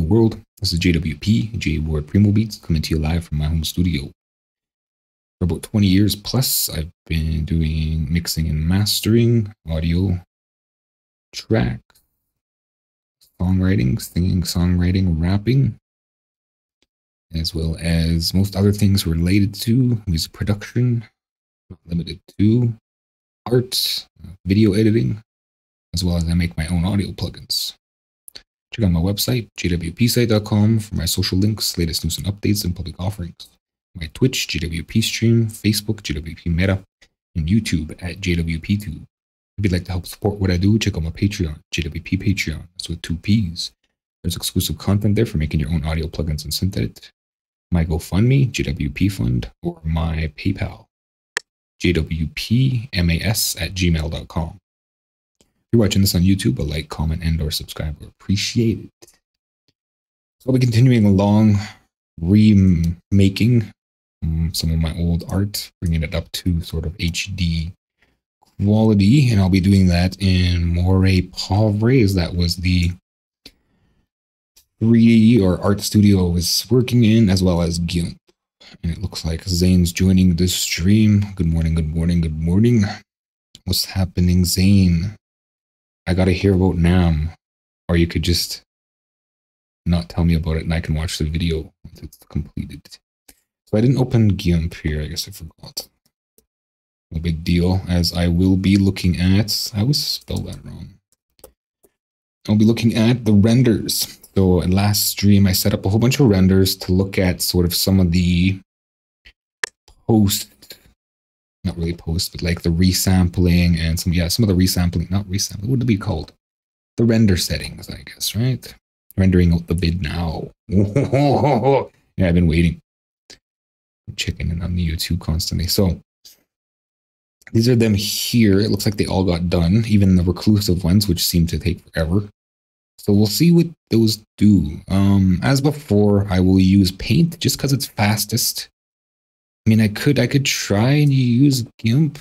world. This is JWP, Povray Moray, coming to you live from my home studio. For about 20 years plus, I've been doing mixing and mastering, audio, track, songwriting, singing, songwriting, rapping, as well as most other things related to music production, not limited to art, video editing, as well as I make my own audio plugins. Check out my website, jwpsite.com, for my social links, latest news and updates, and public offerings. My Twitch, JWP stream, Facebook, JWP Meta, and YouTube at JWPTube. If you'd like to help support what I do, check out my Patreon, JWP Patreon. That's with 2 P's. There's exclusive content there for making your own audio plugins and synth edit. My GoFundMe, JWP Fund, or my PayPal, jwpmas@gmail.com. If you're watching this on YouTube, a like, comment, and/or subscribe are appreciated. So I'll be continuing along remaking some of my old art, bringing it up to sort of HD quality, and I'll be doing that in Moray Povray, as that was the 3D or art studio I was working in, as well as GIMP. And it looks like Zane's joining the stream. Good morning, good morning, good morning. What's happening, Zane? I gotta hear about NAM, or you could just not tell me about it and I can watch the video once it's completed. So I didn't open GIMP here, I guess I forgot. No big deal, as I will be looking at, I always spell that wrong. I'll be looking at the renders. So last stream I set up a whole bunch of renders to look at sort of some of the not really post, but like the resampling and some of the resampling, not resampling, what would it be called? The render settings, I guess, right? Rendering out the bid now. Yeah, I've been waiting. I'm checking in on the YouTube constantly. So these are them here. It looks like they all got done, even the reclusive ones, which seem to take forever. So we'll see what those do. As before, I will use Paint just because it's fastest. I mean, I could try and use GIMP.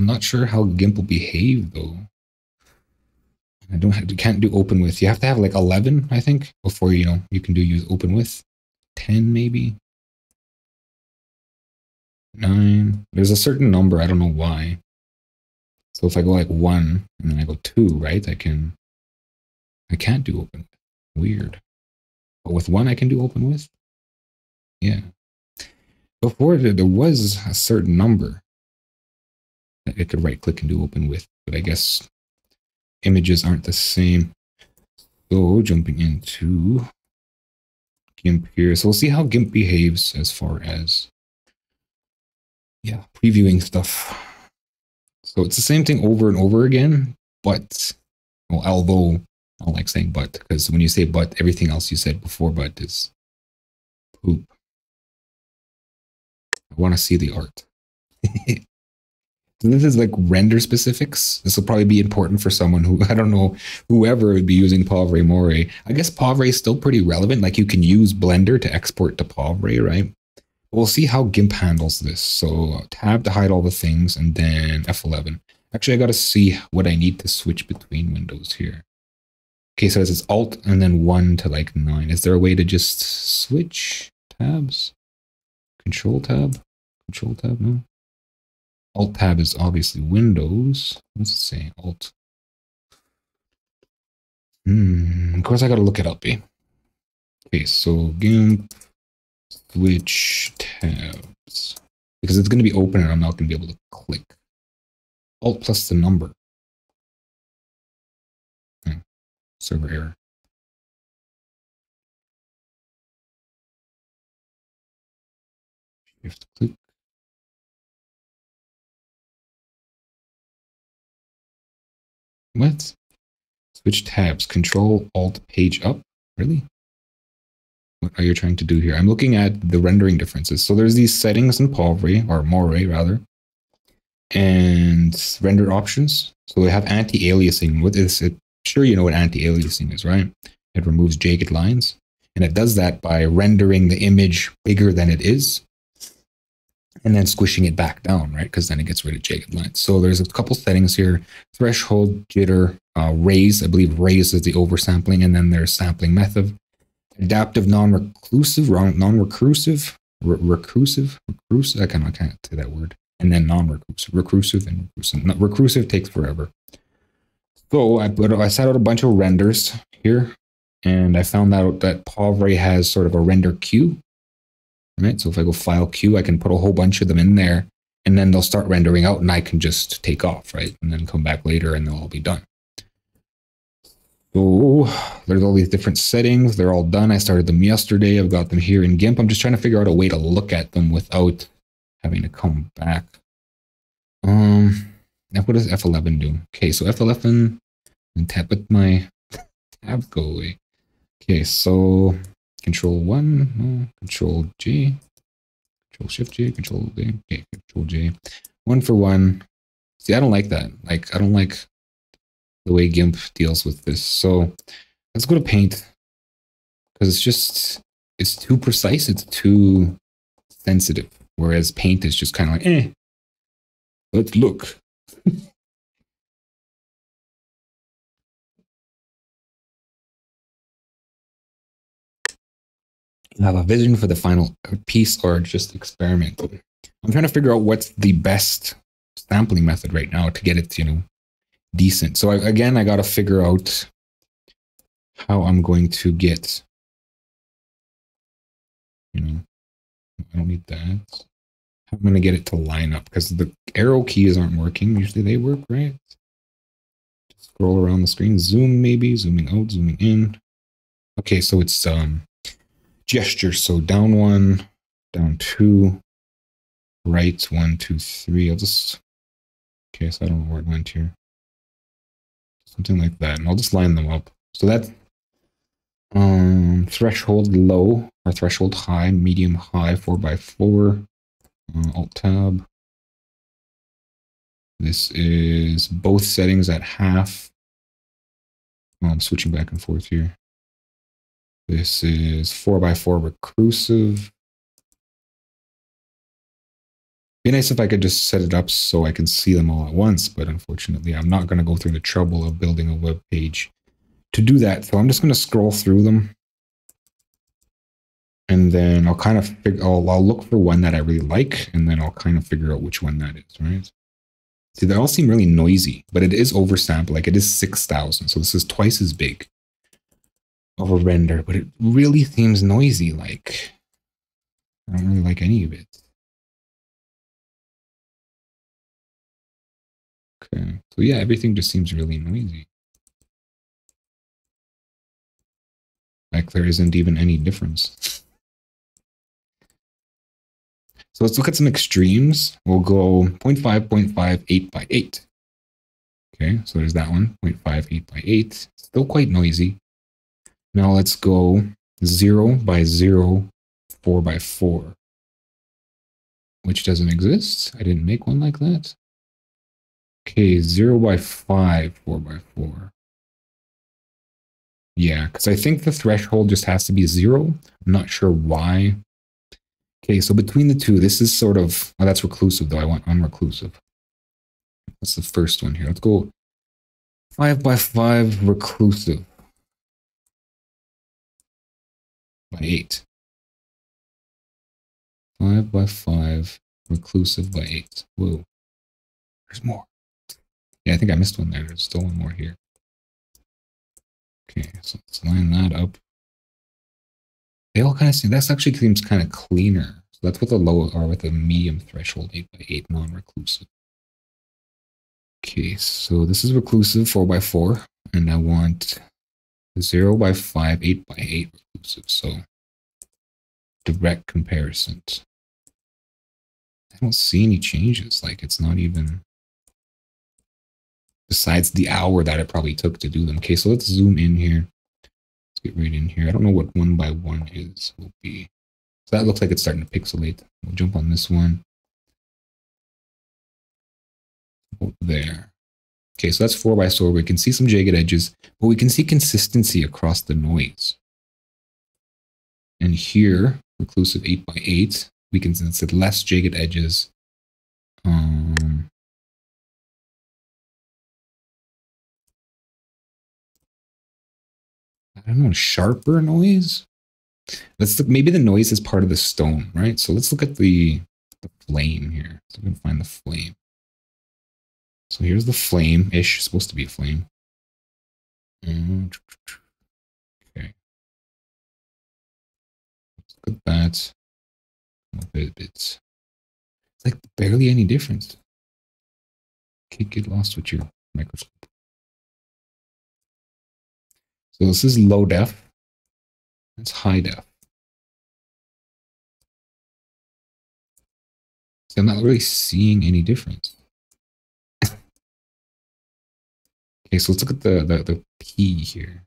I'm not sure how GIMP will behave though. You can't do open with. You have to have like 11, I think, before you can use open with. 10 maybe. 9. There's a certain number, I don't know why. So if I go like 1 and then I go 2, right? I can't do open with. Weird. But with 1 I can do open with? Yeah. Before there was a certain number that I could right click and do open with, but I guess images aren't the same. So jumping into GIMP here. So we'll see how GIMP behaves as far as previewing stuff. So it's the same thing over and over again, but although I don't like saying but, because when you say but, everything else you said before but is poop. I want to see the art. So this is like render specifics. This will probably be important for someone who, I don't know, whoever would be using Povray Moray. I guess Povray is still pretty relevant. Like you can use Blender to export to Povray, right? We'll see how GIMP handles this. So tab to hide all the things, and then F11. Actually, I got to see what I need to switch between windows here. Okay, so it's Alt and then 1 to like 9. Is there a way to just switch tabs? Control tab? Control tab? No. Alt tab is obviously Windows. Let's say Alt. Of course, I got to look it up, eh? Okay, so GIMP switch tabs, because it's going to be open and I'm not going to be able to click. Alt plus the number. Server error. You have to click. What? Switch tabs. Control Alt page up. Really? What are you trying to do here? I'm looking at the rendering differences. So there's these settings in Povray, or Moray rather, and render options. So they have anti-aliasing. What is it? Sure, you know what anti-aliasing is, right? It removes jagged lines, and it does that by rendering the image bigger than it is, and then squishing it back down, right? Because then it gets rid of jagged lines. So there's a couple settings here: threshold, jitter, raise. I believe raise is the oversampling, and then there's sampling method. adaptive, non-reclusive, non-recursive, recursive. I can't say that word. And then non-recursive, recursive, and recursive. Recursive takes forever. So I set out a bunch of renders here, and I found out that Povray has sort of a render queue. Right. So if I go File Queue, I can put a whole bunch of them in there, and then they'll start rendering out, and I can just take off, right, and then come back later, and they'll all be done. So there's all these different settings. They're all done. I started them yesterday. I've got them here in GIMP. I'm just trying to figure out a way to look at them without having to come back. What does F11 do? Okay, so F11, and tap with my tabs go away. Okay, so Control 1, no, Control J, Control Shift J, Control J, okay, Control J. 1 for 1. See, I don't like that. Like, I don't like the way GIMP deals with this. So let's go to Paint, because it's too precise, it's too sensitive. Whereas Paint is just kind of like, let's look. You have a vision for the final piece or just experiment. I'm trying to figure out what's the best sampling method right now to get it, decent. So I got to figure out how I'm going to get, I don't need that. How I'm going to get it to line up, because the arrow keys aren't working. Usually they work, right? Just scroll around the screen, zoom maybe, zooming out, zooming in. Okay, so it's gesture. So down 1, down 2, right 1, 2, 3. I'll just, okay, so I don't know where it went here. Something like that, and I'll just line them up. So that's threshold low or threshold high, medium high, 4x4, Alt Tab. This is both settings at half. I'm switching back and forth here. This is 4x4 recursive. Be nice if I could just set it up so I can see them all at once, but unfortunately, I'm not going to go through the trouble of building a web page to do that. So I'm just going to scroll through them, and then I'll kind of I'll look for one that I really like, and then I'll kind of figure out which one that is, right? See, they all seem really noisy, but it is oversampled. Like, it is 6,000, so this is twice as big of a render, but it really seems noisy. Like, I don't really like any of it. Okay, so yeah, everything just seems really noisy. Like, there isn't even any difference. So let's look at some extremes. We'll go 0.5, 0.5, 8 by 8. Okay, so there's that one, 0.5, 8 by 8. Still quite noisy. Now let's go 0 by 0, 4 by 4. Which doesn't exist. I didn't make one like that. Okay, 0 by 5, 4 by 4. Yeah, because I think the threshold just has to be 0. I'm not sure why. Okay, so between the two, this is sort of, oh, that's reclusive though. I want unreclusive. That's the first one here. Let's go 5 by 5 reclusive by 8. 5 by 5 reclusive by 8. Whoa. There's more. Yeah, I think I missed one there. There's still one more here. Okay, so let's line that up. They all kind of seem, that actually seems kind of cleaner. So that's with the low or with the medium threshold, 8 by 8 non-reclusive. Okay, so this is reclusive 4 by 4, and I want 0 by 5, 8 by 8 reclusive. So direct comparison. I don't see any changes. Like, it's not even, besides the hour that it probably took to do them. Okay, so let's zoom in here. Let's get right in here. I don't know what 1 by 1 is. Will be. So that looks like it's starting to pixelate. We'll jump on this one. There. Okay, so that's 4 by 4. We can see some jagged edges, but we can see consistency across the noise. And here, reclusive 8 by 8, we can see less jagged edges. I don't know, sharper noise? Let's look, maybe the noise is part of the stone, right? So let's look at the flame here. So we can find the flame. So here's the flame-ish, supposed to be a flame. Okay. Let's look at that. It's like barely any difference. Okay, get lost with your microscope. So this is low def. That's high def. So I'm not really seeing any difference. Okay, so let's look at the P here.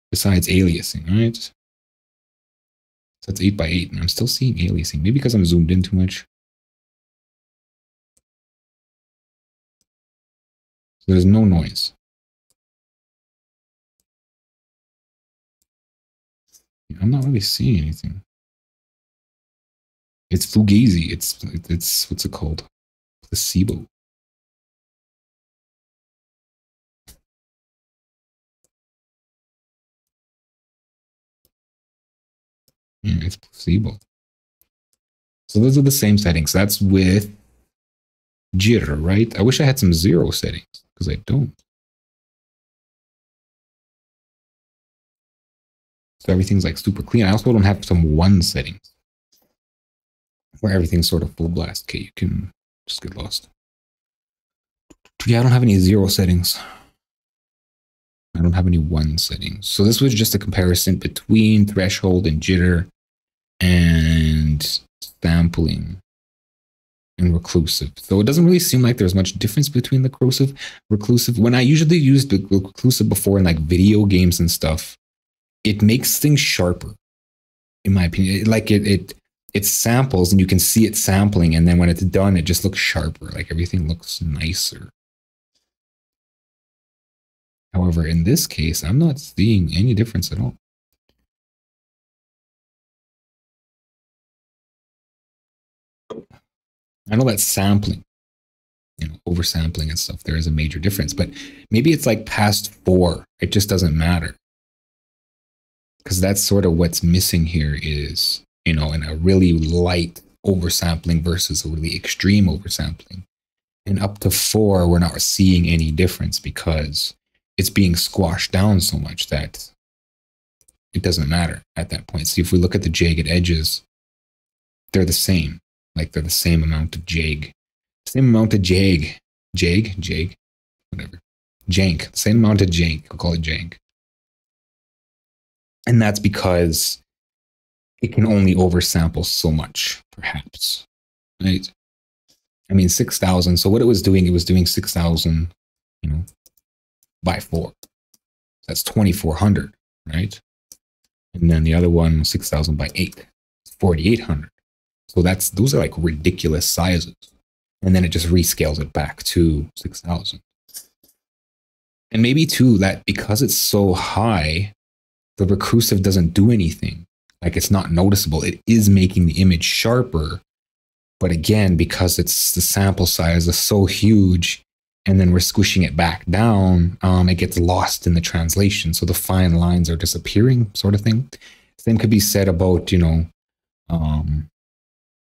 Besides aliasing, right? So that's 8x8, and I'm still seeing aliasing. Maybe because I'm zoomed in too much. So there's no noise. I'm not really seeing anything. It's fugazi. It's what's it called? Placebo. Yeah, it's placebo. So those are the same settings. That's with jitter, right? I wish I had some 0 settings because I don't. So everything's like super clean. I also don't have some 1 settings where everything's sort of full blast. Okay, you can just get lost. Yeah, I don't have any 0 settings. I don't have any 1 settings. So this was just a comparison between threshold and jitter and sampling and reclusive. So it doesn't really seem like there's much difference between the reclusive. When I usually used the reclusive before in like video games and stuff, it makes things sharper, in my opinion. It samples and you can see it sampling, and then when it's done, it just looks sharper. Like everything looks nicer. However, in this case, I'm not seeing any difference at all. I know that sampling, oversampling and stuff, there is a major difference, but maybe it's like past 4. It just doesn't matter. Because that's sort of what's missing here is, in a really light oversampling versus a really extreme oversampling. And up to 4, we're not seeing any difference because it's being squashed down so much that it doesn't matter at that point. See, if we look at the jagged edges, they're the same. Like they're the same amount of jag. Same amount of jag, whatever. Jank. Same amount of jank. I'll call it jank. And that's because it can only oversample so much, perhaps. Right? I mean, 6,000. So what it was doing 6,000, by 4. That's 2,400, right? And then the other one was 6,000 by 8. It's 4,800. So those are like ridiculous sizes. And then it just rescales it back to 6,000. And maybe too that because it's so high, the reclusive doesn't do anything. Like it's not noticeable. It is making the image sharper. But again, because it's the sample size is so huge, and then we're squishing it back down, it gets lost in the translation. So the fine lines are disappearing, sort of thing. Same could be said about,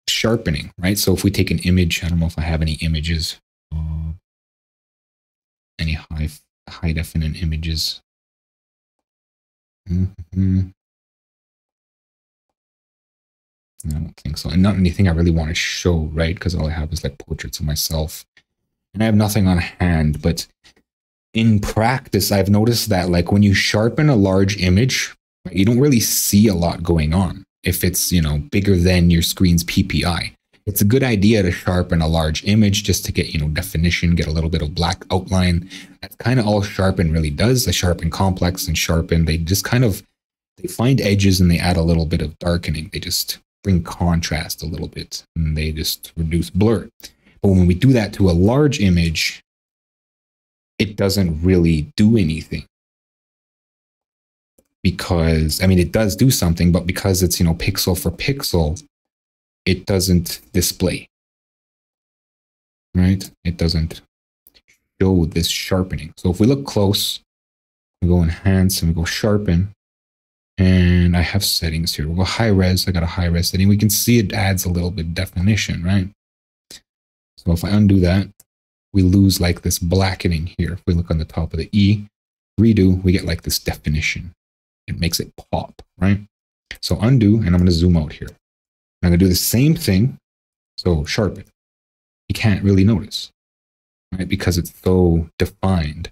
sharpening, right? So if we take an image, I don't know if I have any images, any high definite images. I don't think so. And not anything I really want to show, right? Because all I have is like portraits of myself. And I have nothing on hand. But in practice, I've noticed that like when you sharpen a large image, you don't really see a lot going on. If it's, bigger than your screen's PPI. It's a good idea to sharpen a large image just to get, definition, get a little bit of black outline. That's kind of all sharpen really does. The sharpen complex and sharpen, they just they find edges and they add a little bit of darkening. They just bring contrast a little bit and they just reduce blur. But when we do that to a large image, it doesn't really do anything. Because, it does do something, but because it's, pixel for pixel, it doesn't display, right? It doesn't show this sharpening. So if we look close, We go enhance and we go sharpen. And I have settings here. We'll go high res. I got a high res setting. We can see it adds a little bit of definition, right? So if I undo that, we lose like this blackening here. If we look on the top of the E, redo, we get like this definition. It makes it pop, right? So undo, and I'm going to zoom out here. I'm going to do the same thing. So sharpen. You can't really notice, right? Because it's so defined.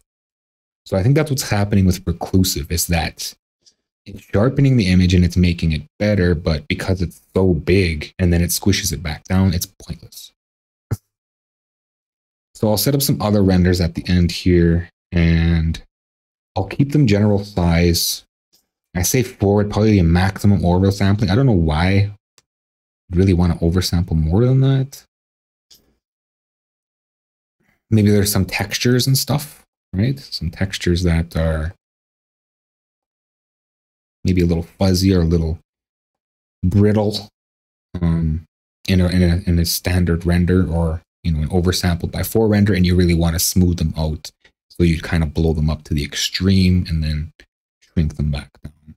So I think that's what's happening with reclusive, is that it's sharpening the image and it's making it better, but because it's so big and then it squishes it back down, it's pointless. So I'll set up some other renders at the end here, and I'll keep them general size. I say forward, probably a maximum oversampling. I don't know why I'd really want to oversample more than that. Maybe there's some textures and stuff, right? Some textures that are maybe a little fuzzy or a little brittle in a standard render, or an oversampled by 4 render, and you really want to smooth them out. So you kind of blow them up to the extreme and then shrink them back down.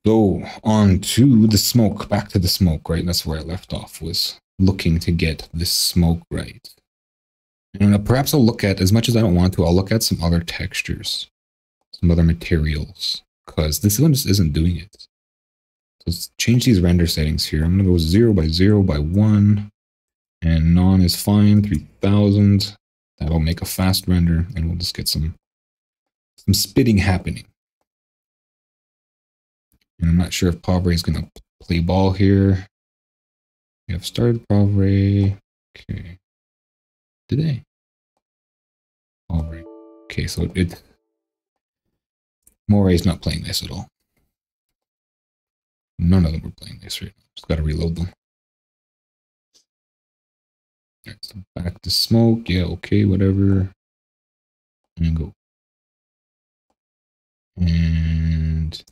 So on to the smoke, back to the smoke, right? That's where I left off, was looking to get this smoke right. And perhaps I'll look at, as much as I don't want to, I'll look at some other textures, some other materials, because this one just isn't doing it. So let's change these render settings here. I'm going to go 0 by 0 by 1, and non is fine, 3000. That'll make a fast render, and we'll just get some spitting happening. And I'm not sure if Povray is going to play ball here. We have started Povray. Okay. Did they? Povray. Okay, so Moray's not playing this at all. None of them are playing this right now. Just got to reload them. All right, so back to smoke. Yeah, okay, whatever. And go. And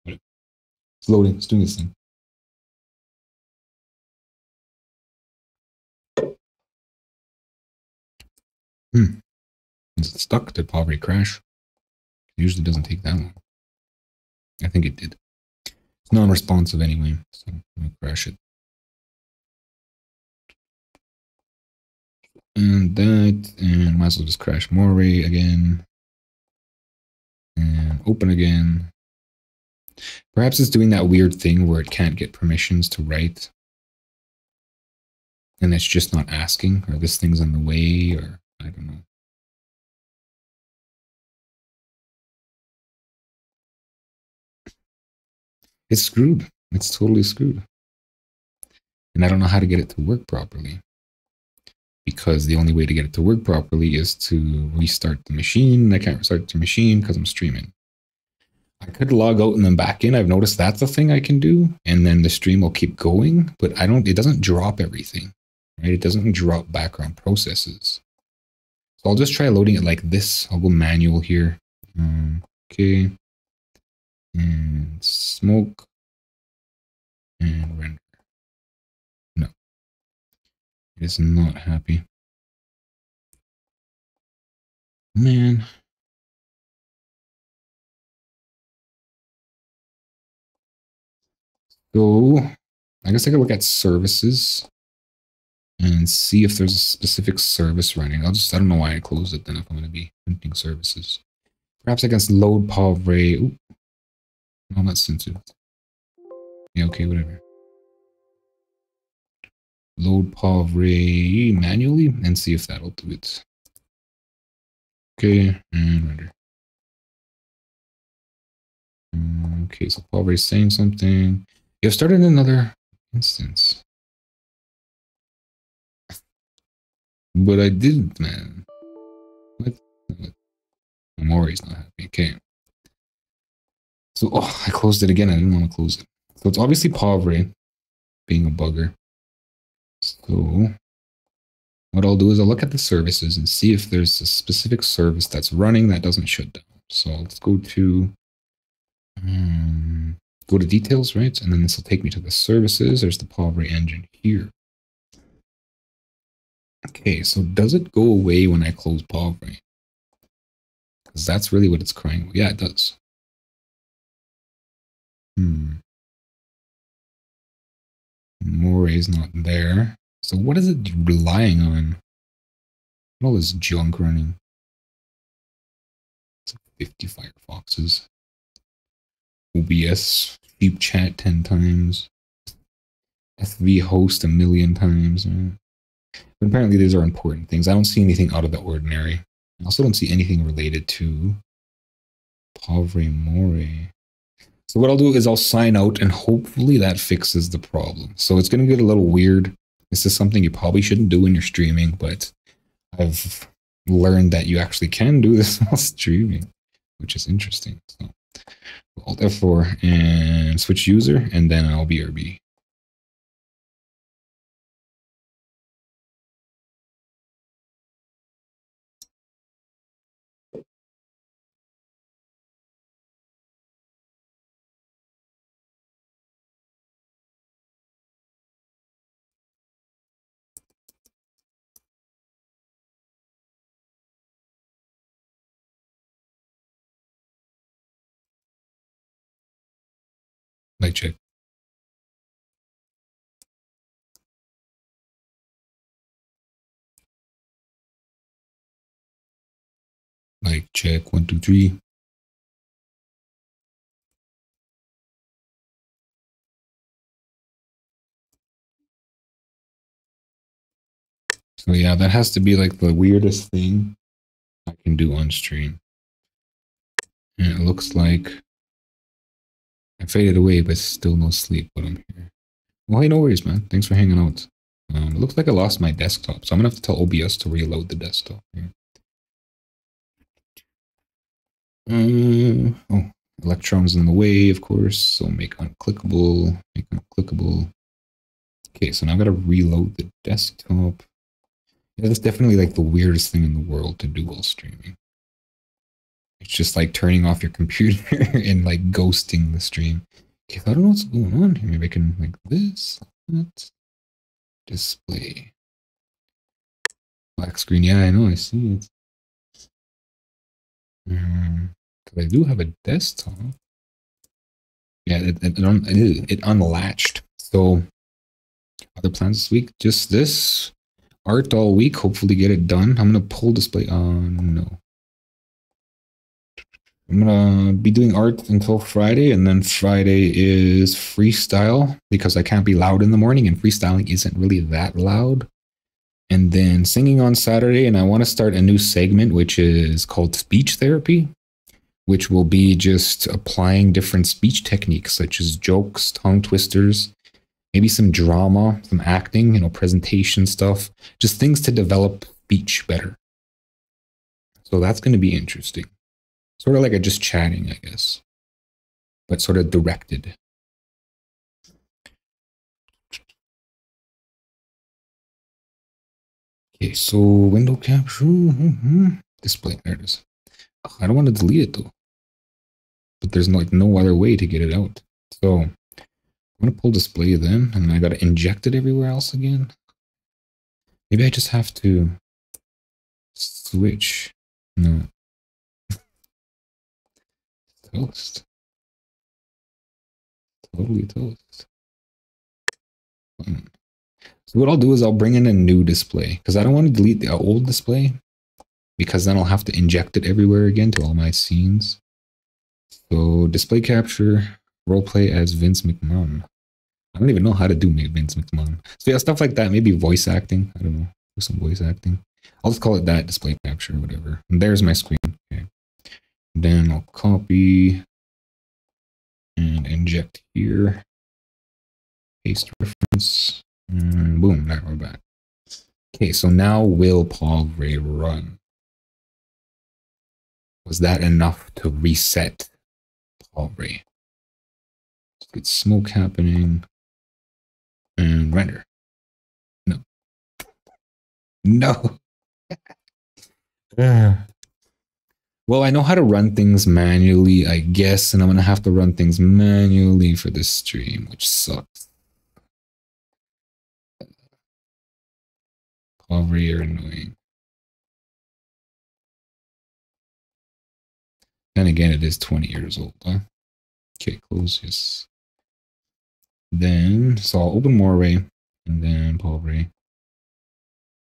it's loading. It's doing this thing. Is it stuck? Did Povray crash? It usually doesn't take that long. I think it did. It's non-responsive anyway, so I'm going to crash it. And that, and might as well just crash Moray again. And open again. Perhaps it's doing that weird thing where it can't get permissions to write. And it's just not asking, or this thing's in the way, or I don't know. It's screwed. It's totally screwed. And I don't know how to get it to work properly. Because the only way to get it to work properly is to restart the machine. I can't restart the machine because I'm streaming. I could log out and then back in. I've noticed that's a thing I can do. And then the stream will keep going. But it doesn't drop everything. Right? It doesn't drop background processes. So I'll just try loading it like this. I'll go manual here. Okay. And smoke. And render. No. It is not happy. Man. So I guess I could look at services and see if there's a specific service running. I don't know why I closed it then if I'm going to be printing services. Perhaps I can load Povray. Oop. No, that's sensitive. Yeah, okay, whatever. Load Povray manually and see if that'll do it. Okay, and render. Okay, so Povray's saying something. You've started another instance. But I didn't, man. What? Moray's not happy. Okay. So, I closed it again. I didn't want to close it. So it's obviously Povray being a bugger. So what I'll do is I'll look at the services and see if there's a specific service that's running that doesn't shut down. So let's go to details, right? And then this will take me to the services. There's the Povray engine here. Okay, so does it go away when I close Povray? Because that's really what it's crying. Yeah, it does. Moray's not there. So what is it relying on? All this junk running. It's like 50 Firefoxes. OBS, cheap chat 10 times. SV host a million times. But apparently these are important things. I don't see anything out of the ordinary. I also don't see anything related to Povray Moray. So what I'll do is I'll sign out and hopefully that fixes the problem. So it's going to get a little weird. This is something you probably shouldn't do when you're streaming, but I've learned that you actually can do this while streaming, which is interesting. So Alt F4 and switch user, and then I'll BRB. Mic check. Mic check. 1, 2, 3. So yeah, that has to be like the weirdest thing I can do on stream. And it looks like I faded away, but still no sleep, but I'm here. Well, hey, no worries, man. Thanks for hanging out. It looks like I lost my desktop, so I'm gonna have to tell OBS to reload the desktop here. Oh, electrons in the way, of course. So make unclickable, make unclickable. Okay, so now I've got to reload the desktop. Yeah, that's definitely like the weirdest thing in the world to do while streaming. It's just like turning off your computer and like ghosting the stream. Okay, so I don't know what's going on here. Maybe I can like this, that, display. Black screen. Yeah, I know. I see it. Because I do have a desktop. Yeah, it unlatched. So other plans this week? Just this art all week. Hopefully get it done. I'm gonna pull display. No. I'm gonna be doing art until Friday, and then Friday is freestyle because I can't be loud in the morning, and freestyling isn't really that loud. And then singing on Saturday, and I want to start a new segment which is called speech therapy, which will be just applying different speech techniques such as jokes, tongue twisters, maybe some drama, some acting, you know, presentation stuff, just things to develop speech better. So that's going to be interesting. Sort of like a just chatting, I guess, but sort of directed. Okay, so window capture, display, there it is. Oh, I don't want to delete it though, but there's like no other way to get it out. So I'm going to pull display then, and I got to inject it everywhere else again. Maybe I just have to switch. No. Toast. Totally toast. So what I'll do is I'll bring in a new display because I don't want to delete the old display because then I'll have to inject it everywhere again to all my scenes. So display capture, roleplay as Vince McMahon. I don't even know how to do Vince McMahon. So yeah, stuff like that. Maybe voice acting. I don't know. Do some voice acting. I'll just call it that, display capture, whatever. And there's my screen. Okay. Then I'll copy and inject here. Paste reference. And boom, there we're back. Okay, so now will Povray run? Was that enough to reset Povray? Let's get smoke happening. And render. No. No. Well, I know how to run things manually, I guess, and I'm going to have to run things manually for this stream, which sucks. Povray are annoying. Then again, it is 20 years old, huh? Okay, close, yes. Then, so I'll open Moray, and then Povray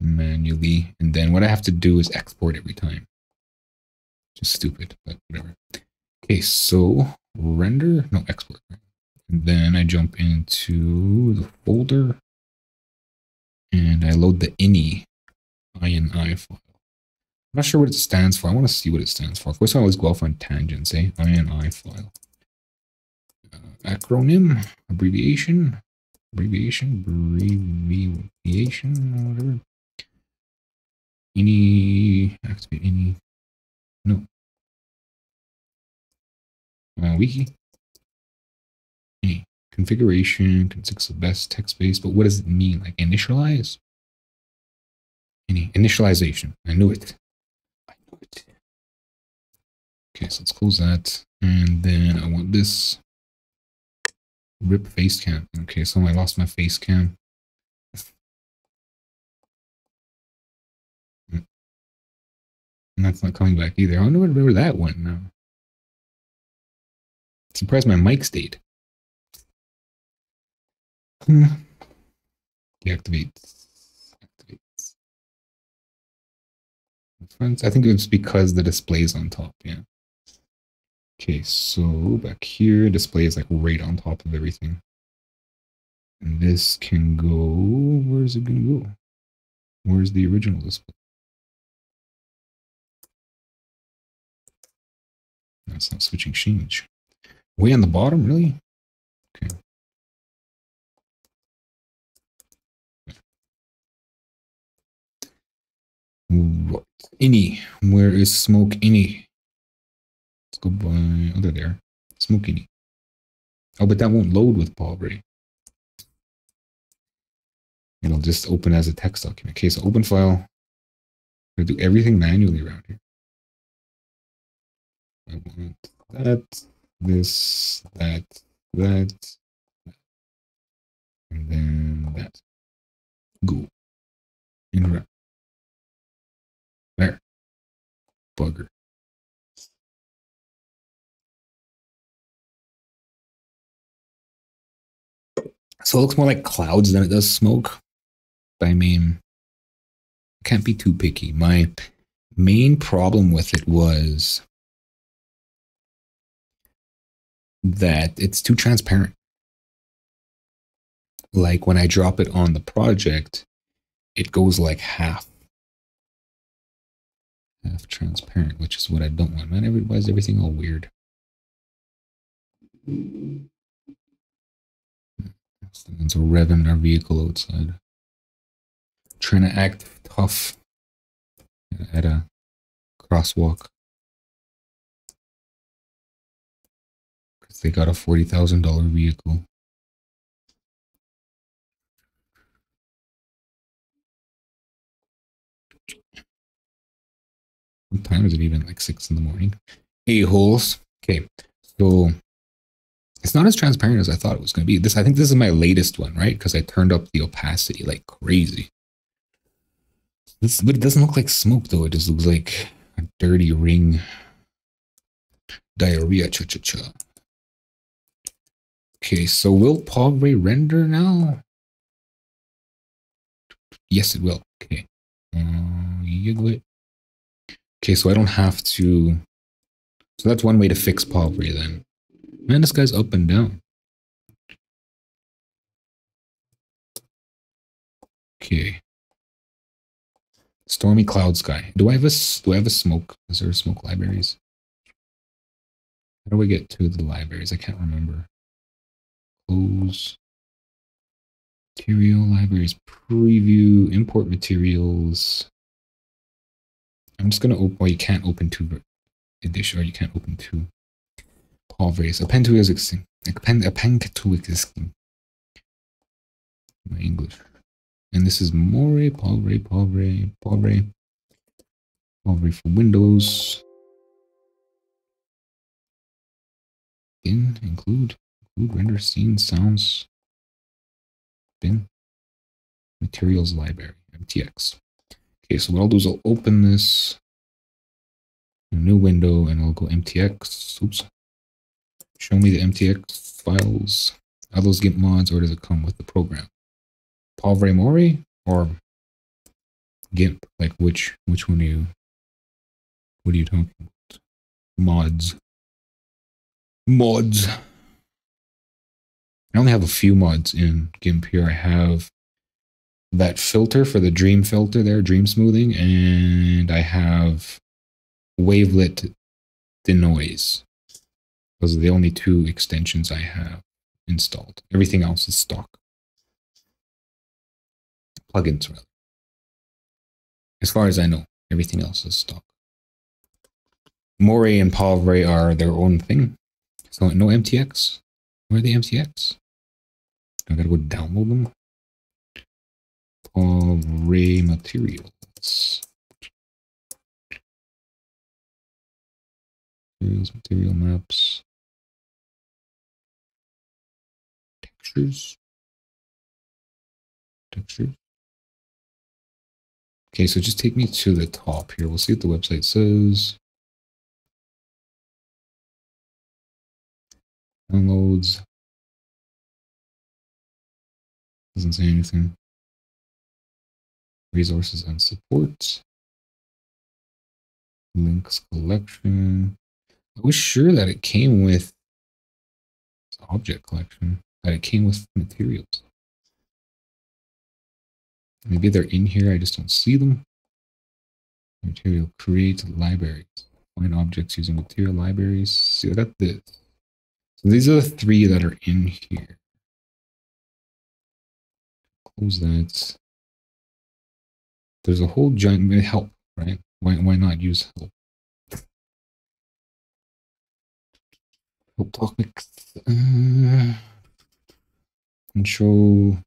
manually. And then what I have to do is export every time. Just stupid, but whatever. Okay, so render, no, export. And then I jump into the folder, and I load the ini file. I'm not sure what it stands for. I want to see what it stands for. Of course, I always go off on tangents, eh? ini file. Acronym, abbreviation, whatever. Activate any, no. Wiki. Any configuration, consists the best text-based, but what does it mean? Like initialize? Any initialization. I knew it. Okay, so let's close that. And then I want this. Rip face cam. Okay, so I lost my face cam. And that's not coming back either. I wonder where that went now. Surprised my mic stayed. Deactivate. I think it's because the display is on top, yeah. Okay, so back here, display is like right on top of everything. And this can go, where's it gonna go? Where's the original display? That's not switching change. Way on the bottom, really? Okay. What? Ini. Where is smoke ini? Let's go by, oh, they're there. Smoke ini. Oh, but that won't load with Povray. It'll just open as a text document. Okay, so open file. I'm gonna do everything manually around here. I want that, this, that, and then that. Go. Interact. There. Bugger. So it looks more like clouds than it does smoke. But I mean, I can't be too picky. My main problem with it was that it's too transparent. Like when I drop it on the project, it goes like half transparent, which is what I don't want. Man, why is everything all weird? Someone's revving our vehicle outside. Trying to act tough at a crosswalk. Because they got a $40,000 vehicle. What time is it even? Like 6 in the morning. A-holes. Okay, so it's not as transparent as I thought it was going to be. I think this is my latest one, right? Because I turned up the opacity like crazy. But it doesn't look like smoke, though. It just looks like a dirty ring. Diarrhea, cha-cha-cha. Okay, so will Povray render now? Yes, it will. Okay. Okay, so I don't have to... So that's one way to fix Povray then. Man, this guy's up and down. Okay. Stormy cloud sky. Do I have a smoke? Is there smoke libraries? How do I get to the libraries? I can't remember. Close. Material libraries, preview, import materials. I'm just gonna open. Oh, you can't open two edition, or you can't open two Povrays. Append to existing. Append to existing. My English. And this is Moray, Povray for Windows. Bin, include render scene sounds. Bin. Materials library. MTX. Okay, so what I'll do is I'll open this new window and I'll go MTX. Oops. Show me the MTX files. Are those GIMP mods or does it come with the program? Povray Moray or GIMP? Like which one are you? What are you talking about? Mods. Mods. I only have a few mods in GIMP here. I have that filter for the dream filter there, dream smoothing, and I have wavelet denoise. Those are the only two extensions I have installed. Everything else is stock. Plugins, rather. As far as I know, everything else is stock. Moray and Povray are their own thing. So no MTX. Where are the MTX? I gotta go download them. Povray materials. Material maps. Textures. Okay, so just take me to the top here. We'll see what the website says. Downloads. Doesn't say anything. Resources and support. Links collection. I was sure that it came with object collection, that it came with materials. Maybe they're in here, I just don't see them. Material, create libraries. Find objects using material libraries. See, I got this. So these are the three that are in here. Close that. There's a whole giant help, right? Why not use help? Help topics. Control.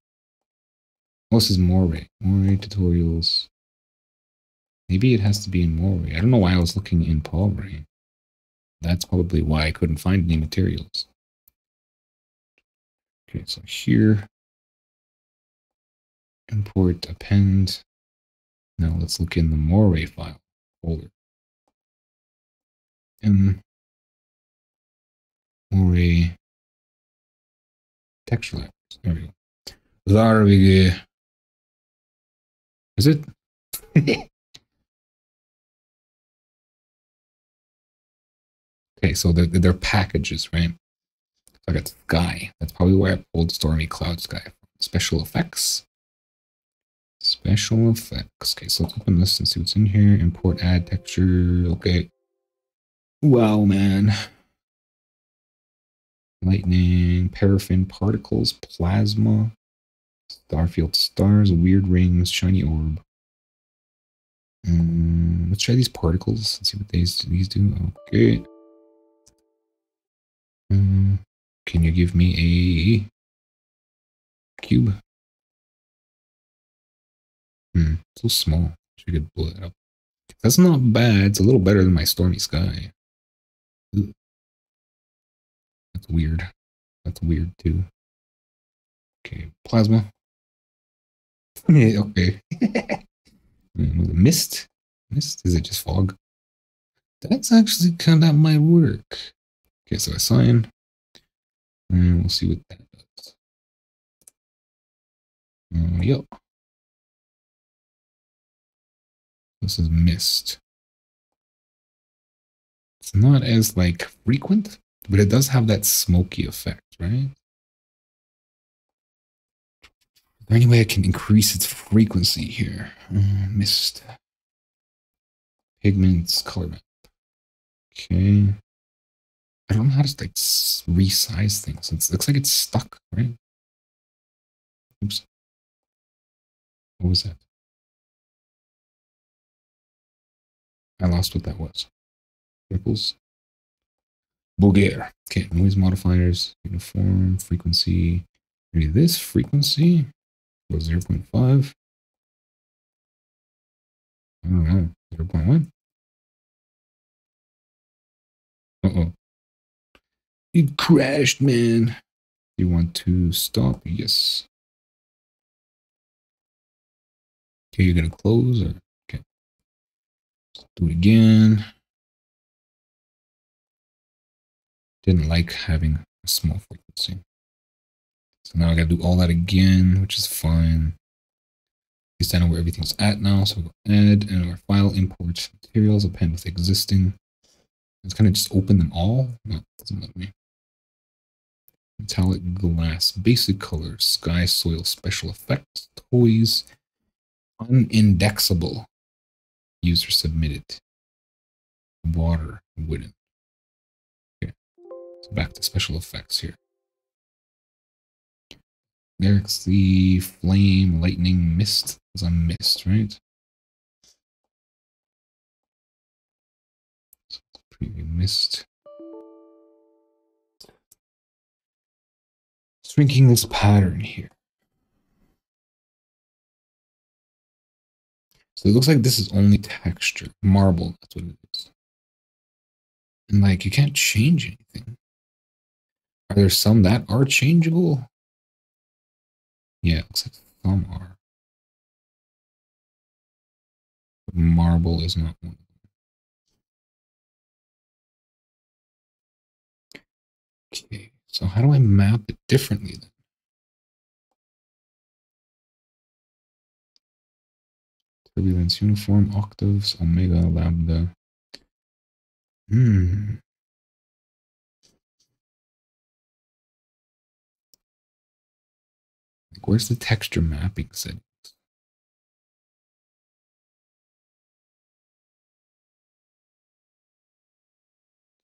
Oh, this is Moray. Moray tutorials. Maybe it has to be in Moray. I don't know why I was looking in Povray. That's probably why I couldn't find any materials. Okay, so here. Import, append. Now let's look in the Moray file folder. Moray texture libraries. There we go. There we go. Is it? Okay, so they're packages, right? So I got Sky. That's probably where I pulled Stormy Cloud Sky from. Special effects. Special effects. Okay, so let's open this and see what's in here. Import, add texture. Okay. Wow, man. Lightning, paraffin particles, plasma, starfield stars, weird rings, shiny orb. Let's try these particles. Let's see what these do. Okay. Can you give me a cube? So small. Should could blow it up. That's not bad. It's a little better than my stormy sky. Ooh. That's weird. That's weird too. Okay, plasma. Yeah, okay. Mist? Mist? Is it just fog? That's actually kind of might work. Okay, so assign. And we'll see what that does. Yep. This is mist. It's not as like frequent, but it does have that smoky effect, right? Is there any way I can increase its frequency here? Mist. Pigments, color map. Okay. I don't know how to like resize things. It looks like it's stuck, right? Oops. What was that? I lost what that was. Ripples. Bulgare. Okay, noise modifiers, uniform, frequency. Maybe this frequency was 0.5. I don't know. 0.1. Uh-oh. It crashed, man. You want to stop? Yes. Okay, you're gonna close or okay. Let's do it again. Didn't like having a small frequency. So now I gotta do all that again, which is fine. At least I know where everything's at now. So we'll add and our file import materials, append with existing. Let's kind of just open them all. No, it doesn't let me. Metallic glass, basic colors, sky, soil, special effects, toys, unindexable. User submitted. Water, wooden. Okay, so back to special effects here. There's the flame, lightning, mist. It's a mist, right? So preview mist. Shrinking this pattern here. So it looks like this is only texture. Marble, that's what it is. And like, you can't change anything. Are there some that are changeable? Yeah, it looks like some are. But marble is not one of them. Okay, so how do I map it differently then? Turbulence, uniform, octaves, omega, lambda. Like, where's the texture mapping settings?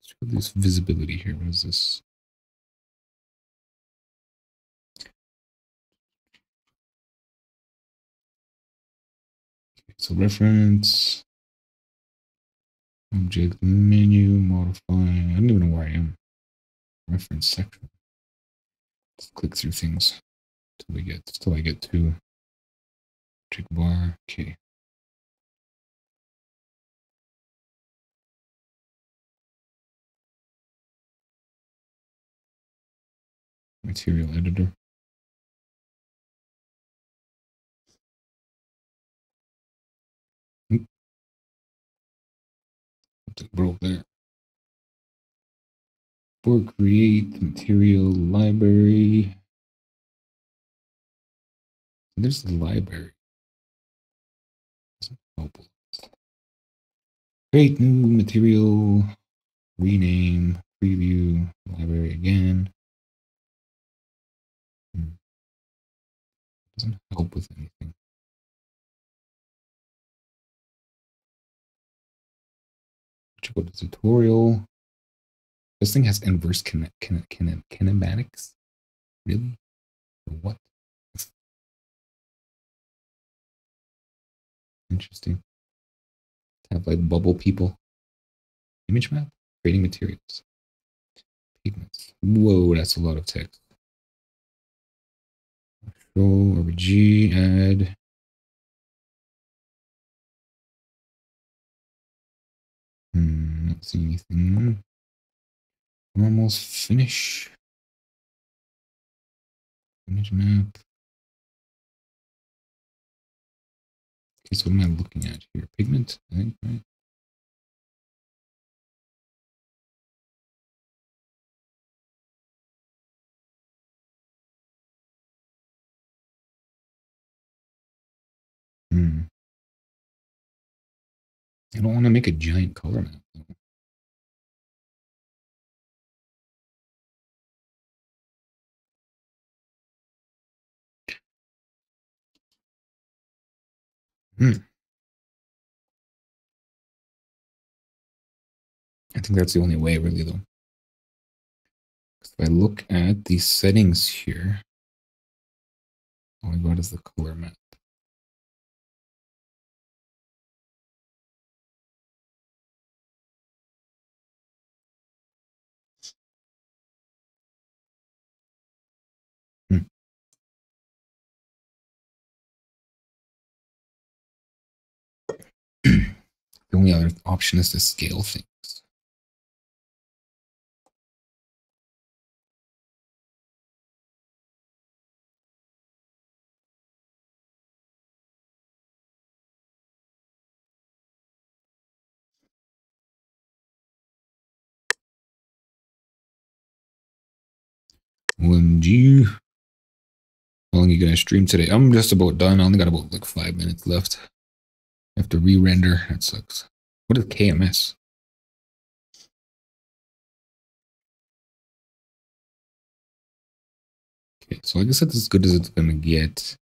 Let's show this visibility here. What is this? Okay, so reference, object menu, modify. I don't even know where I am. Reference section. Let's click through things till I get to object bar. Okay. Material editor. Oop, something broke there. For create material library. There's the library. Create new material, rename, preview, library again. Doesn't help with anything. Check out the tutorial. This thing has inverse kinematics. Really? For what? Interesting. Have like bubble people. Image map. Creating materials. Pigments. Whoa, that's a lot of text. Show over G, add. Not seeing anything. Almost finish. Image map. Okay, so what am I looking at here? Pigment, I think, right? I don't want to make a giant color map, though. I think that's the only way, really, though. If I look at the settings here, all I got is the color map. The only other option is to scale things. OMG. How long are you gonna stream today? I'm just about done. I only got about like 5 minutes left. I have to re-render. That sucks. What is KMS? Okay, so I guess that's as good as it's gonna get.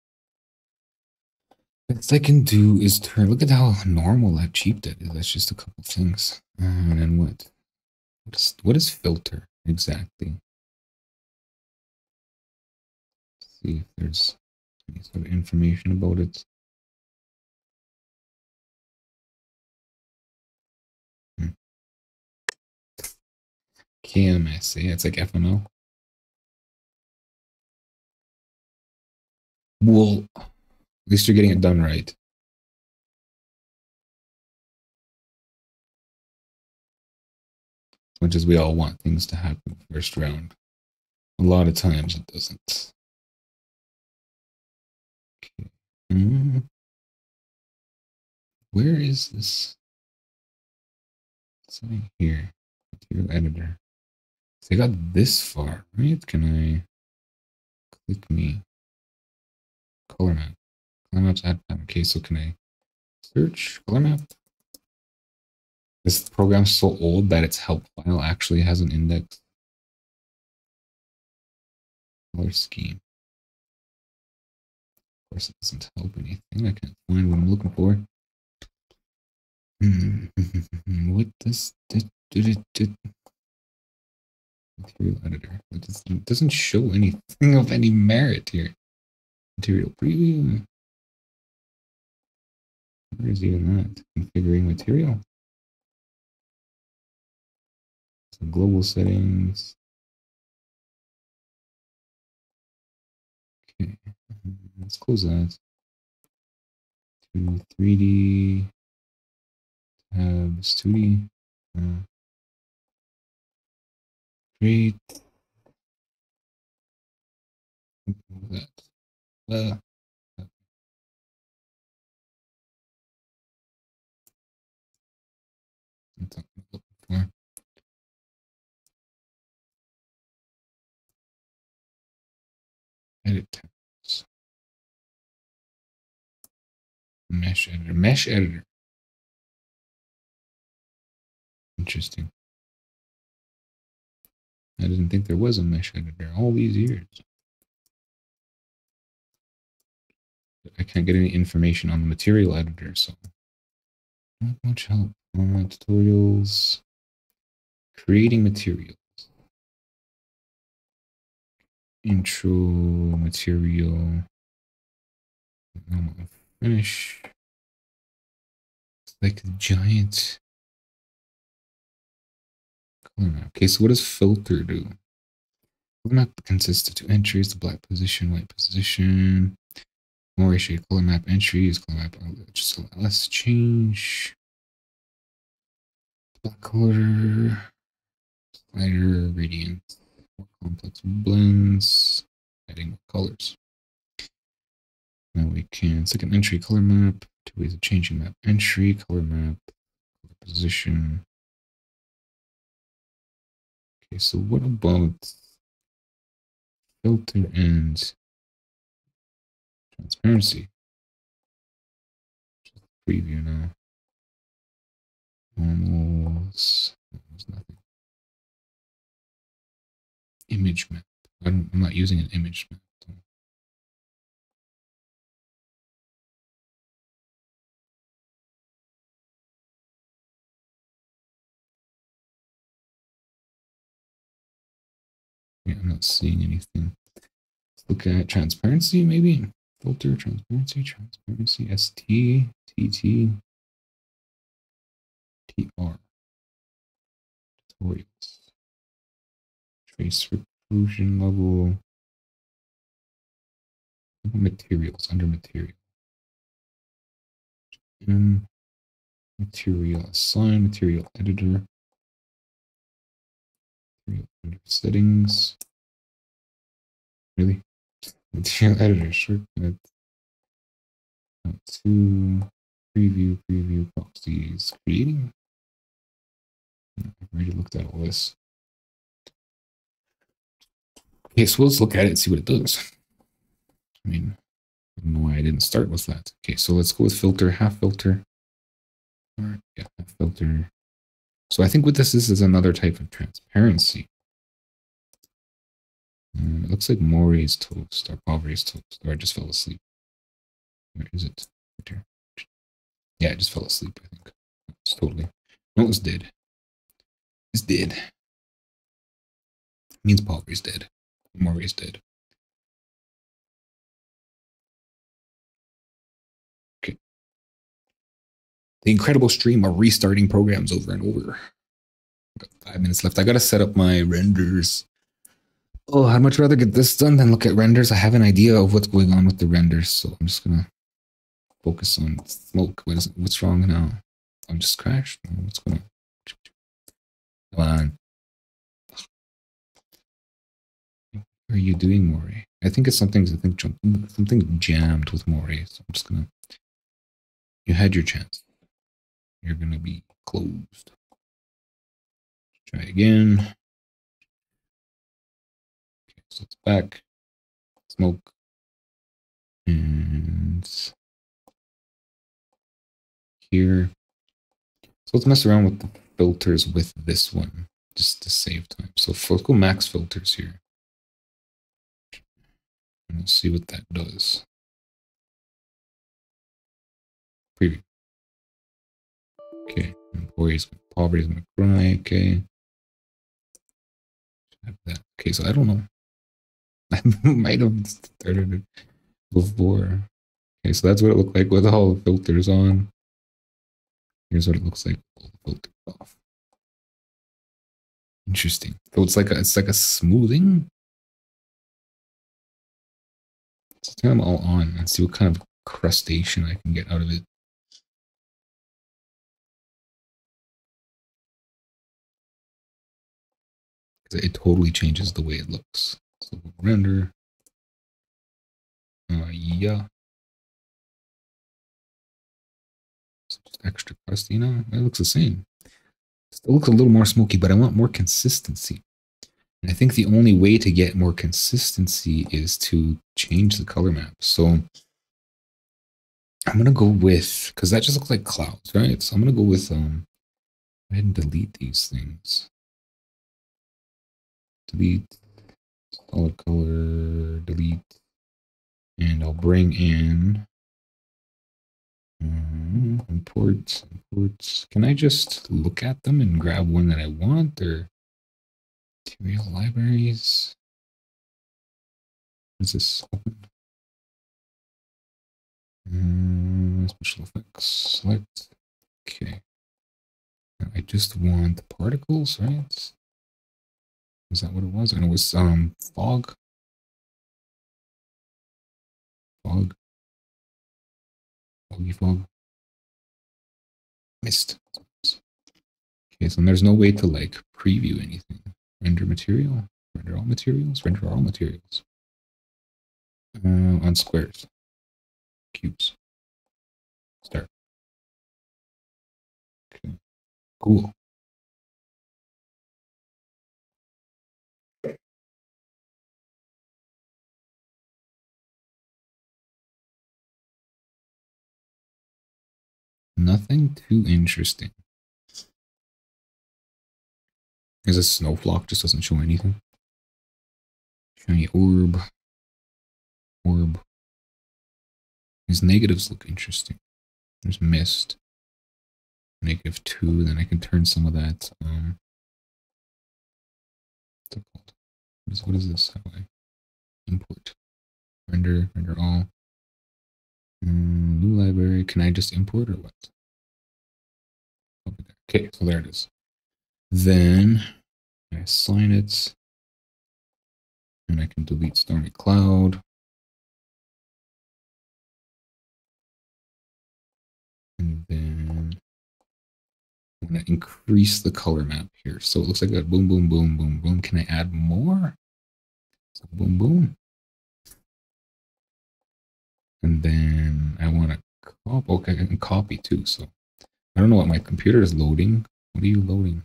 Best I can do is turn. Look at how normal, how cheap that is. That's just a couple things. And then what? What is filter exactly? Let's see if there's any sort of information about it. KMS, yeah, it's like FML. Well, at least you're getting it done right. As much as we all want things to happen first round, a lot of times it doesn't. Okay. Where is this? Something here. Material editor. So I got this far, right? Can I click me? Color map. Color maps add pattern. Okay, so can I search color map? This program's so old that its help file actually has an index. Color scheme. Of course, it doesn't help anything. I can't find what I'm looking for. What does material editor? It doesn't show anything of any merit here. Material preview. Where is even that? Configuring material. So global settings. Okay, let's close that. To 3D tabs 2D. Create that. That's what I'm looking for. Edit tabs. Mesh editor. Mesh editor. Interesting. I didn't think there was a mesh editor all these years. I can't get any information on the material editor, so not much help. Tutorials. Creating materials. Intro material. Finish. It's like a giant color map. Okay, so what does filter do? Color map consists of two entries: the black position, white position. More ratio color map entries. Color map just less change. Black color. Slider, gradient, more complex blends, adding more colors. Now we can second entry color map, two ways of changing map entry, color map, color position. Okay, so what about filter and transparency? Just preview now. Normals, there's nothing. Image map. I'm not using an image map. So. Yeah, I'm not seeing anything. Let's look at transparency, maybe. Filter, transparency, ST, TT, TR. Tutorials. Trace recursion level. Materials, under material. Material assign, material editor. Material editor settings. Really? Material editor shortcut. To preview proxies. Creating. I've already looked at all this. Okay, so let's look at it and see what it does. I mean, I don't know why I didn't start with that. Okay, so let's go with filter, half filter. Or, yeah, half filter. So I think what this is another type of transparency. It looks like Moray's toast or Povray's toast. Or I just fell asleep. Where is it? Right here. Yeah, I just fell asleep, I think. It's totally. No, it's dead. It's dead. It means Povray's dead. Moray's dead. Okay. The incredible stream of restarting programs over and over. Got 5 minutes left. I gotta set up my renders. Oh, I'd much rather get this done than look at renders. I have an idea of what's going on with the renders, so I'm just gonna focus on smoke. What's wrong now? I'm just crashed. What's going on? Come on. What are you doing, Moray? I think it's something jammed with Moray. So I'm just gonna. You had your chance. You're gonna be closed. Try again. Okay, so it's back. Smoke. And here. So let's mess around with the filters with this one, just to save time. So let's go max filters here. And we'll see what that does. Preview. Okay. Povray's gonna cry. Okay. Have that. Okay, so I don't know. I might have started it before. Okay, so that's what it looked like with all the filters on. Here's what it looks like with all the filters off. Interesting. So it's like a smoothing. Let's turn them all on and see what kind of crustation I can get out of it. Because it totally changes the way it looks. So we'll render. Yeah. So just extra crusty, you know, it looks the same. It looks a little more smoky, but I want more consistency. And I think the only way to get more consistency is to change the color map. So I'm gonna go with, because that just looks like clouds, right? So I'm gonna go with go ahead and delete these things. Delete solid color, delete, and I'll bring in imports. Can I just look at them and grab one that I want, or material libraries? Is this open? Special effects, select. Okay. I just want particles, right? Is that what it was? And it was fog. Foggy fog. Mist. Okay, so there's no way to like preview anything. Render material. Render all materials. Render all materials. On squares. Cubes. Start. Okay. Cool. Nothing too interesting. Is a snow flock just doesn't show anything. Shiny orb. These negatives look interesting. There's mist. -2. Then I can turn some of that. What's it called? What is this? How do I import? Render all. New library. Can I just import or what? Okay, so there it is. Then I assign it, and I can delete Stormy Cloud. And then I'm going to increase the color map here. So it looks like that boom, boom, boom, boom, boom. Can I add more? So boom, boom. And then I want to copy. Okay, I can copy too. So I don't know what my computer is loading. What are you loading?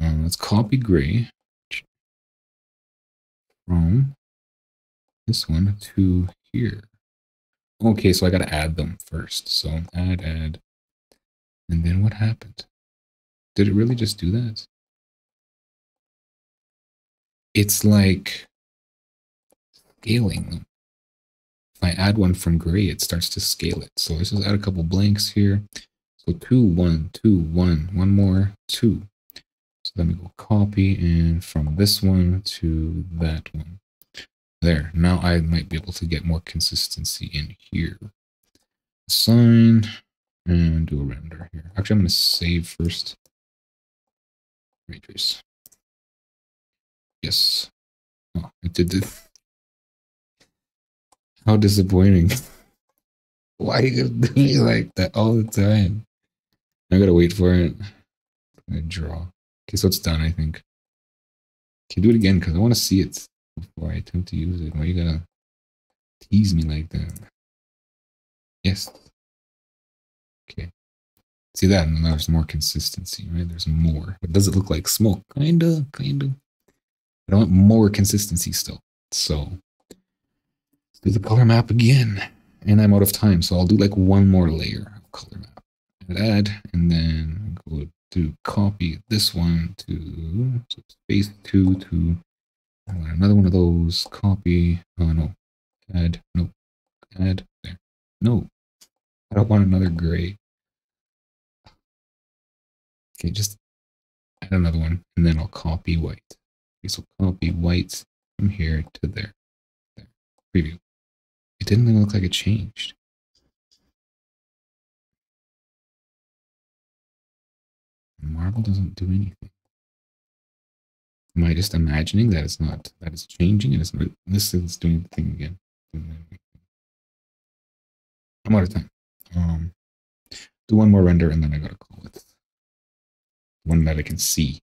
Let's copy gray from this one to here. Okay, so I got to add them first. So add. And then what happened? Did it really just do that? It's like scaling them. If I add one from gray, it starts to scale it. So let's just add a couple blanks here. So 2, 1, 2, 1, one more, 2. So then we go copy and from this one to that one. There. Now I might be able to get more consistency in here. Assign and do a render here. Actually, I'm going to save first. Ray trace. Yes. Oh, it did this. How disappointing. Why you gonna do me like that all the time? I gotta wait for it. I'm gonna draw. Okay, so it's done, I think. Can do it again because I want to see it before I attempt to use it. Why you gotta tease me like that? Yes. Okay. See that? And now there's more consistency, right? There's more. But does it look like smoke? Kinda. But I want more consistency still. So let's do the color map again. And I'm out of time, so I'll do like one more layer of color map. Add, and then go to copy this one to so space 2 to another one of those. Copy. Oh no. Add. No. Add. There. No. I don't want another gray. Okay, just add another one, and then I'll copy white. Okay, so copy white from here to there. There. Preview. It didn't even look like it changed. Marble doesn't do anything. Am I just imagining that it's not, that it's changing and it's not, this is doing the thing again? I'm out of time. Do one more render and then I gotta call it. One that I can see.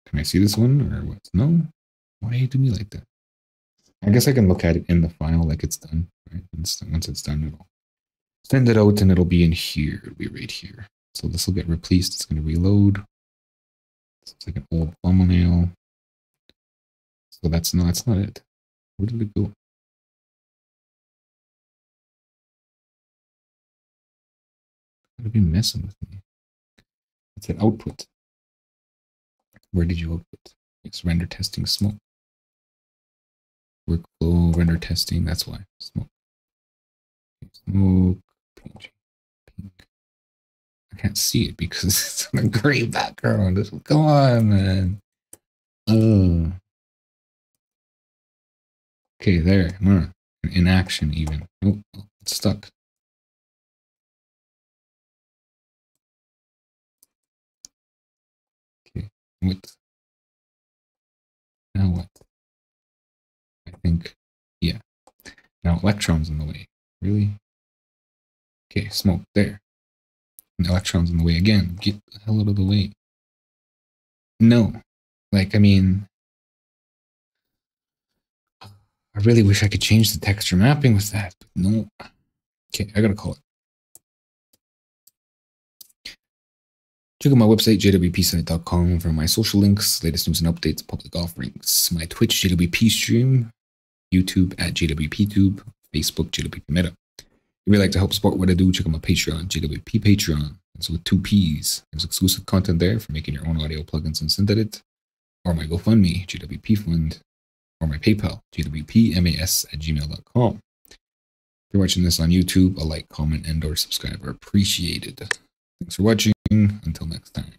Can I see this one or what? No? Why do you do me like that? I guess I can look at it in the file like it's done. Right? Once it's done, it'll send it out and it'll be in here. It'll be right here. So this will get replaced. It's going to reload. It's like an old thumbnail. So that's not it. Where did it go? Gotta be messing with me. It's an output. Where did you output? It's render testing smoke. Workflow render testing. That's why smoke. Smoke. PNG. Pink. I can't see it because it's on a gray background. Come on, man. Okay, there. In action, even. Oh, it's stuck. Okay, what? Now what? I think, yeah. Now electrons in the way. Really? Okay, smoke there. And electrons in the way again. Get the hell out of the way. No. Like, I mean, I really wish I could change the texture mapping with that, but no. Okay, I gotta call it. Check out my website, jwpsite.com, for my social links, latest news and updates, public offerings, my Twitch JWP stream, YouTube at JWPtube, Facebook JWP Meta. If you'd like to help support what I do, check out my Patreon, JWP Patreon. It's with 2 P's. There's exclusive content there for making your own audio plugins and synth edit, or my GoFundMe, JWP Fund, or my PayPal, jwpmas@gmail.com. If you're watching this on YouTube, a like, comment, and/or subscribe are appreciated. Thanks for watching. Until next time.